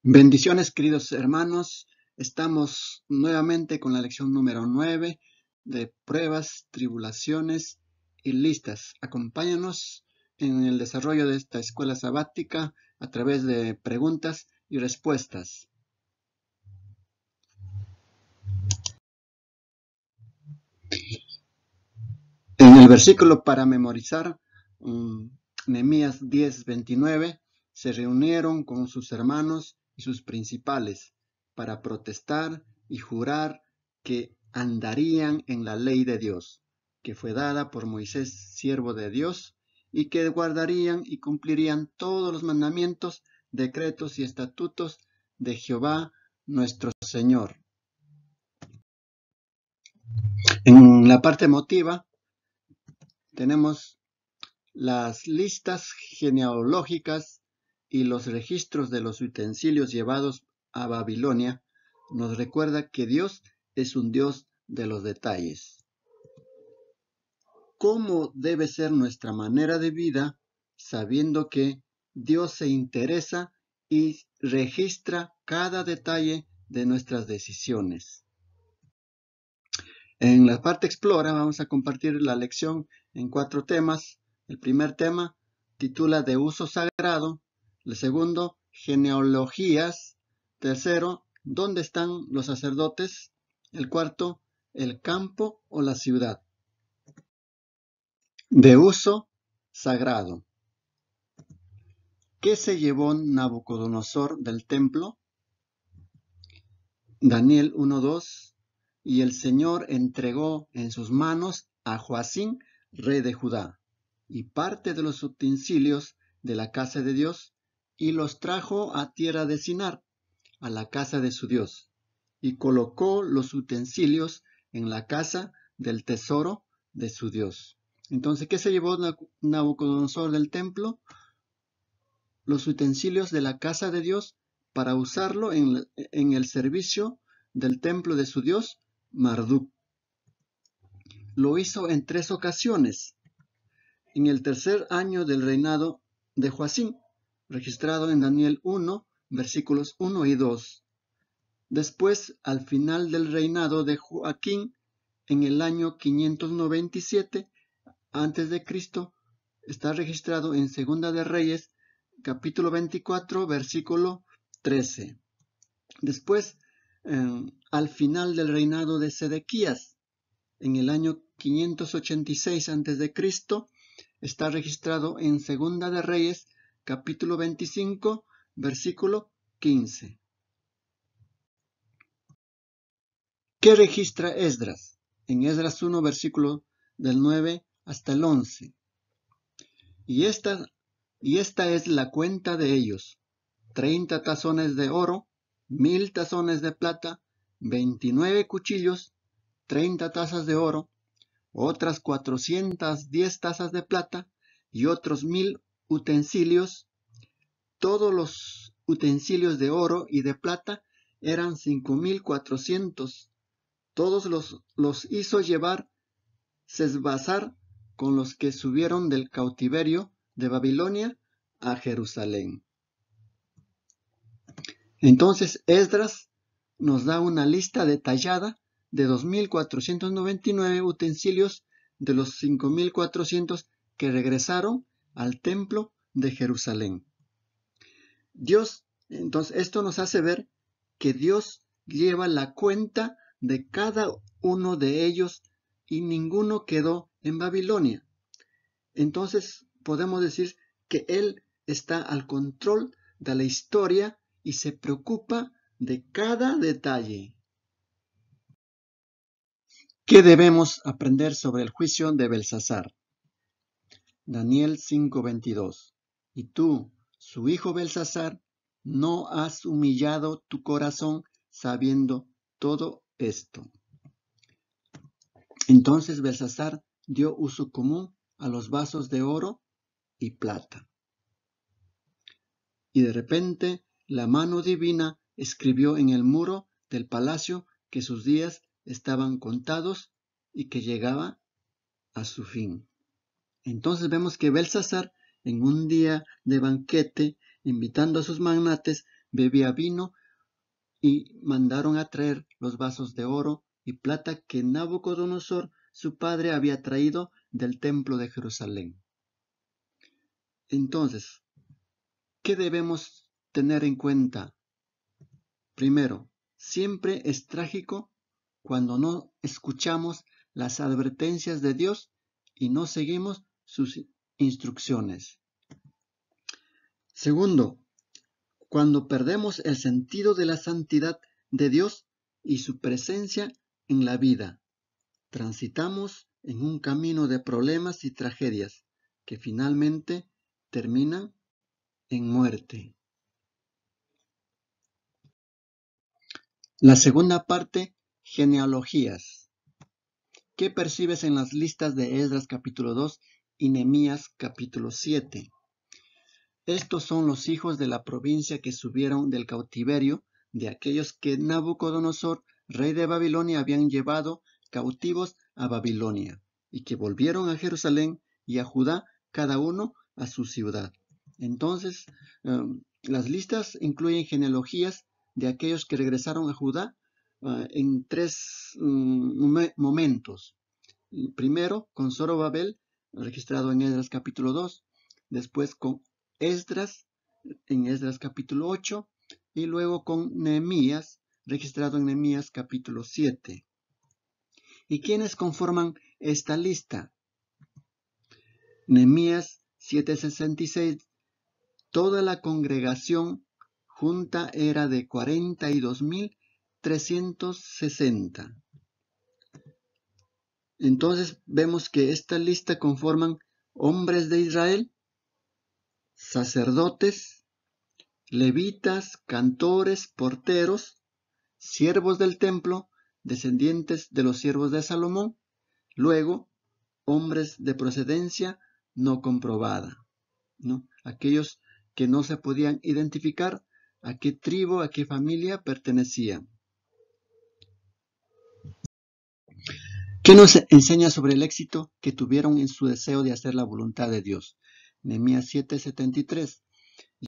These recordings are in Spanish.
Bendiciones, queridos hermanos. Estamos nuevamente con la lección número 9 de pruebas, tribulaciones y listas. Acompáñanos en el desarrollo de esta escuela sabática a través de preguntas y respuestas. En el versículo para memorizar, Nehemías 10:29, se reunieron con sus hermanos y sus principales para protestar y jurar que andarían en la ley de Dios, que fue dada por Moisés, siervo de Dios, y que guardarían y cumplirían todos los mandamientos, decretos y estatutos de Jehová nuestro Señor. En la parte emotiva tenemos las listas genealógicas y los registros de los utensilios llevados a Babilonia nos recuerda que Dios es un Dios de los detalles. ¿Cómo debe ser nuestra manera de vida sabiendo que Dios se interesa y registra cada detalle de nuestras decisiones? En la parte Explora vamos a compartir la lección en 4 temas. El primer tema titula de uso sagrado. El segundo, genealogías. Tercero, ¿dónde están los sacerdotes? El cuarto, el campo o la ciudad. De uso sagrado. ¿Qué se llevó Nabucodonosor del templo? Daniel 1:2. Y el Señor entregó en sus manos a Joacim, rey de Judá, y parte de los utensilios de la casa de Dios, y los trajo a tierra de Sinar, a la casa de su Dios, y colocó los utensilios en la casa del tesoro de su Dios. Entonces, ¿qué se llevó Nabucodonosor del templo? Los utensilios de la casa de Dios para usarlo en el servicio del templo de su Dios, Marduk. Lo hizo en 3 ocasiones. En el tercer año del reinado de Joacim, registrado en Daniel 1, versículos 1 y 2. Después, al final del reinado de Joaquín, en el año 597 a.C., está registrado en Segunda de Reyes, capítulo 24, versículo 13. Después, al final del reinado de Sedequías, en el año 586 a.C., está registrado en Segunda de Reyes, capítulo 25, versículo 15. ¿Qué registra Esdras? En Esdras 1, versículo del 9 hasta el 11. Y esta es la cuenta de ellos: 30 tazones de oro, 1000 tazones de plata, 29 cuchillos, 30 tazas de oro, otras 410 tazas de plata y otros 1000 utensilios. Todos los utensilios de oro y de plata eran 5400. Todos los hizo llevar Sesbassar con los que subieron del cautiverio de Babilonia a Jerusalén. Entonces Esdras nos da una lista detallada de 2499 utensilios de los 5400 que regresaron al templo de Jerusalén. Entonces esto nos hace ver que Dios lleva la cuenta de cada uno de ellos y ninguno quedó en Babilonia. Entonces podemos decir que Él está al control de la historia y se preocupa de cada detalle. ¿Qué debemos aprender sobre el juicio de Belsasar? Daniel 5:22. Y tú, su hijo Belsasar, no has humillado tu corazón sabiendo todo esto. Entonces Belsasar dio uso común a los vasos de oro y plata. Y de repente la mano divina escribió en el muro del palacio que sus días estaban contados y que llegaba a su fin. Entonces vemos que Belsasar, en un día de banquete, invitando a sus magnates, bebía vino y mandaron a traer los vasos de oro y plata que Nabucodonosor, su padre, había traído del templo de Jerusalén. Entonces, ¿qué debemos tener en cuenta? Primero, siempre es trágico cuando no escuchamos las advertencias de Dios y no seguimos sus instrucciones. Segundo, cuando perdemos el sentido de la santidad de Dios y su presencia en la vida, transitamos en un camino de problemas y tragedias que finalmente terminan en muerte. La segunda parte, genealogías. ¿Qué percibes en las listas de Esdras capítulo 2 y Nehemías capítulo 7? Estos son los hijos de la provincia que subieron del cautiverio de aquellos que Nabucodonosor, rey de Babilonia, habían llevado cautivos a Babilonia, y que volvieron a Jerusalén y a Judá, cada uno a su ciudad. Entonces, las listas incluyen genealogías de aquellos que regresaron a Judá en tres momentos. Primero, con Zorobabel, registrado en Esdras capítulo 2, después con Esdras, en Esdras capítulo 8, y luego con Nehemías, registrado en Nehemías capítulo 7. ¿Y quiénes conforman esta lista? Nehemías 7:66, toda la congregación junta era de 42,360. Entonces vemos que esta lista conforman hombres de Israel, sacerdotes, levitas, cantores, porteros, siervos del templo, descendientes de los siervos de Salomón, luego hombres de procedencia no comprobada, ¿no? Aquellos que no se podían identificar a qué tribu, a qué familia pertenecían. ¿Qué nos enseña sobre el éxito que tuvieron en su deseo de hacer la voluntad de Dios? Nehemías 7:73.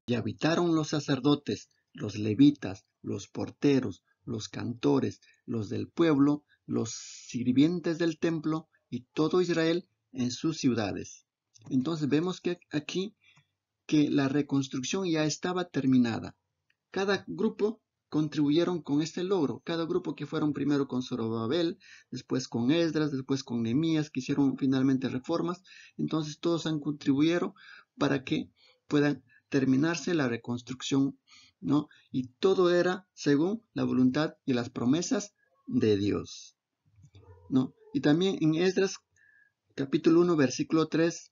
Y habitaron los sacerdotes, los levitas, los porteros, los cantores, los del pueblo, los sirvientes del templo y todo Israel en sus ciudades. Entonces vemos que aquí que la reconstrucción ya estaba terminada. Cada grupo contribuyeron con este logro. Cada grupo que fueron primero con Zorobabel, después con Esdras, después con Nehemías, que hicieron finalmente reformas. Entonces todos han contribuyeron para que puedan terminarse la reconstrucción, ¿no? Y todo era según la voluntad y las promesas de Dios, ¿no? Y también en Esdras capítulo 1, versículo 3,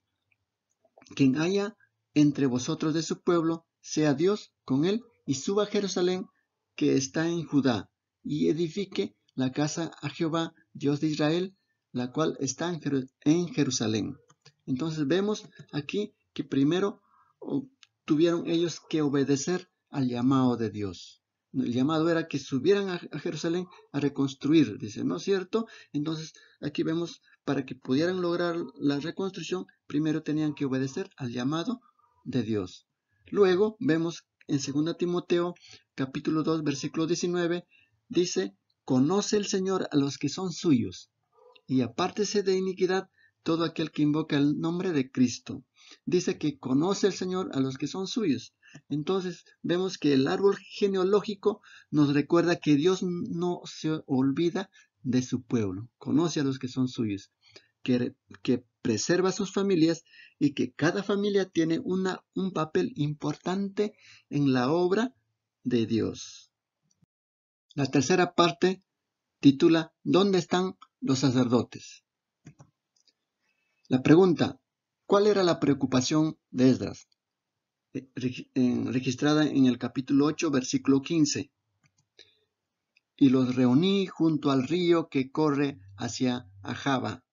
quien haya entre vosotros de su pueblo, sea Dios con él, y suba a Jerusalén, que está en Judá, y edifique la casa a Jehová, Dios de Israel, la cual está en Jerusalén. Entonces vemos aquí que primero tuvieron ellos que obedecer al llamado de Dios. El llamado era que subieran a Jerusalén a reconstruir, dice, ¿no es cierto? Entonces aquí vemos, para que pudieran lograr la reconstrucción, primero tenían que obedecer al llamado de Dios. Luego vemos en 2 Timoteo capítulo 2 versículo 19, dice, conoce el Señor a los que son suyos, y apártese de iniquidad todo aquel que invoca el nombre de Cristo. Dice que conoce el Señor a los que son suyos. Entonces vemos que el árbol genealógico nos recuerda que Dios no se olvida de su pueblo, conoce a los que son suyos, que preserva sus familias y que cada familia tiene un papel importante en la obra de Dios. La tercera parte titula ¿Dónde están los sacerdotes? La pregunta, ¿cuál era la preocupación de Esdras? Registrada en el capítulo 8, versículo 15. Y los reuní junto al río que corre hacia Ahava,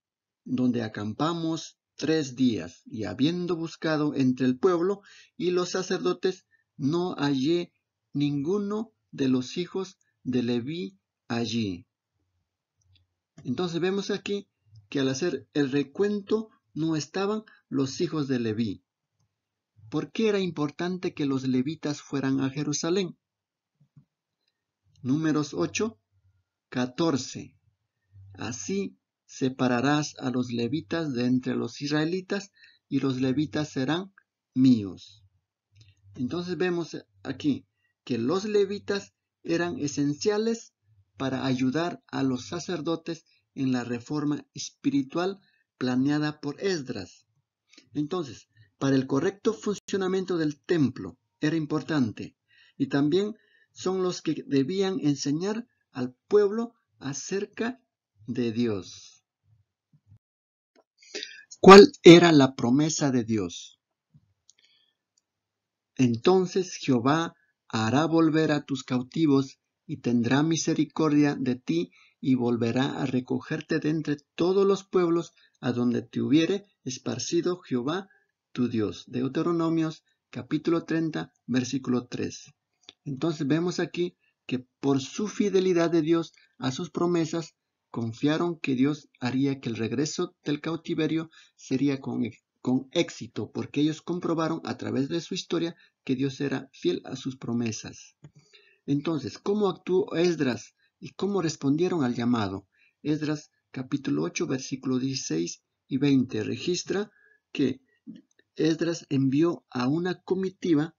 donde acampamos 3 días, y habiendo buscado entre el pueblo y los sacerdotes, no hallé ninguno de los hijos de Leví allí. Entonces vemos aquí que al hacer el recuento no estaban los hijos de Leví. ¿Por qué era importante que los levitas fueran a Jerusalén? Números 8:14. Así separarás a los levitas de entre los israelitas, y los levitas serán míos. Entonces vemos aquí que los levitas eran esenciales para ayudar a los sacerdotes en la reforma espiritual planeada por Esdras. Entonces, para el correcto funcionamiento del templo era importante, y también son los que debían enseñar al pueblo acerca de Dios. ¿Cuál era la promesa de Dios? Entonces Jehová hará volver a tus cautivos, y tendrá misericordia de ti, y volverá a recogerte de entre todos los pueblos a donde te hubiere esparcido Jehová tu Dios. Deuteronomios capítulo 30, versículo 3. Entonces vemos aquí que por su fidelidad de Dios a sus promesas, confiaron que Dios haría que el regreso del cautiverio sería con éxito, porque ellos comprobaron a través de su historia que Dios era fiel a sus promesas. Entonces, ¿cómo actuó Esdras y cómo respondieron al llamado? Esdras capítulo 8, versículo 16 y 20 registra que Esdras envió a una comitiva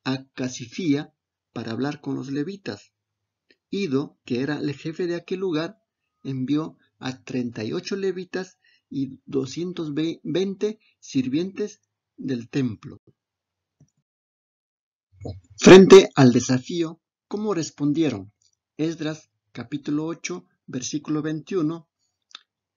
a Casifía para hablar con los levitas. Ido, que era el jefe de aquel lugar, envió a 38 levitas y 220 sirvientes del templo. Frente al desafío, ¿cómo respondieron? Esdras capítulo 8, versículo 21.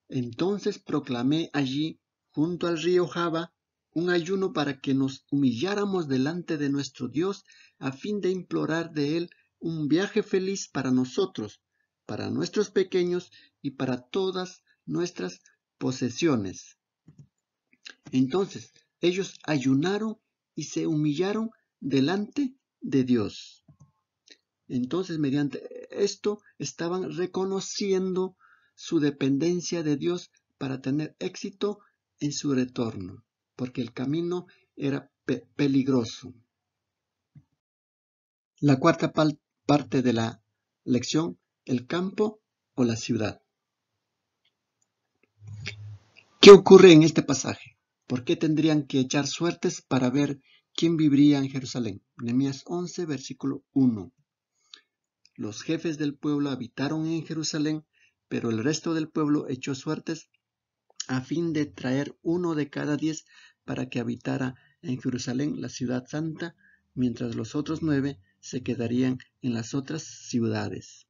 Entonces proclamé allí, junto al río Jaba, un ayuno para que nos humilláramos delante de nuestro Dios, a fin de implorar de Él un viaje feliz para nosotros, para nuestros pequeños y para todas nuestras posesiones. Entonces ellos ayunaron y se humillaron delante de Dios. Entonces, mediante esto, estaban reconociendo su dependencia de Dios para tener éxito en su retorno, porque el camino era peligroso. La cuarta parte de la lección: el campo o la ciudad. ¿Qué ocurre en este pasaje? ¿Por qué tendrían que echar suertes para ver quién viviría en Jerusalén? Nehemías 11, versículo 1. Los jefes del pueblo habitaron en Jerusalén, pero el resto del pueblo echó suertes a fin de traer 1 de cada 10 para que habitara en Jerusalén, la ciudad santa, mientras los otros 9 se quedarían en las otras ciudades.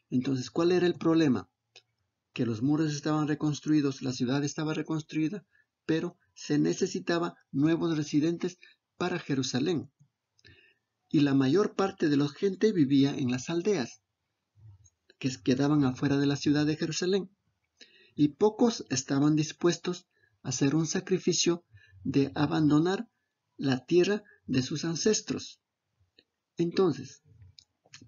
Entonces, ¿cuál era el problema? Que los muros estaban reconstruidos, la ciudad estaba reconstruida, pero se necesitaba nuevos residentes para Jerusalén. Y la mayor parte de la gente vivía en las aldeas, que quedaban afuera de la ciudad de Jerusalén. Y pocos estaban dispuestos a hacer un sacrificio de abandonar la tierra de sus ancestros. Entonces,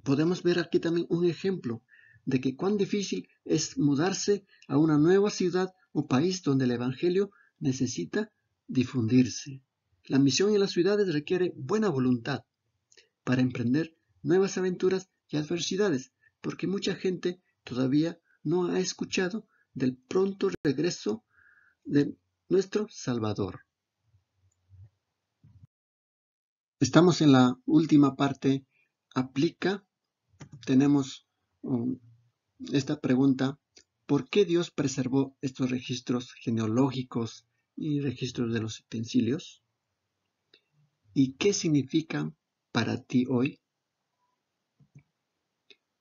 podemos ver aquí también un ejemplo de que cuán difícil es mudarse a una nueva ciudad o país donde el evangelio necesita difundirse. La misión en las ciudades requiere buena voluntad para emprender nuevas aventuras y adversidades, porque mucha gente todavía no ha escuchado del pronto regreso de nuestro Salvador. Estamos en la última parte. Aplica. Tenemos esta pregunta: ¿por qué Dios preservó estos registros genealógicos y registros de los utensilios? ¿Y qué significan para ti hoy?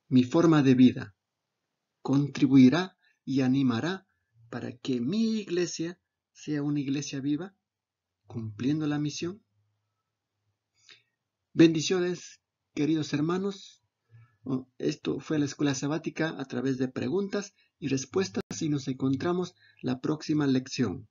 Mi forma de vida contribuirá y animará para que mi iglesia sea una iglesia viva, cumpliendo la misión. Bendiciones, queridos hermanos. Esto fue la escuela sabática a través de preguntas y respuestas, y nos encontramos la próxima lección.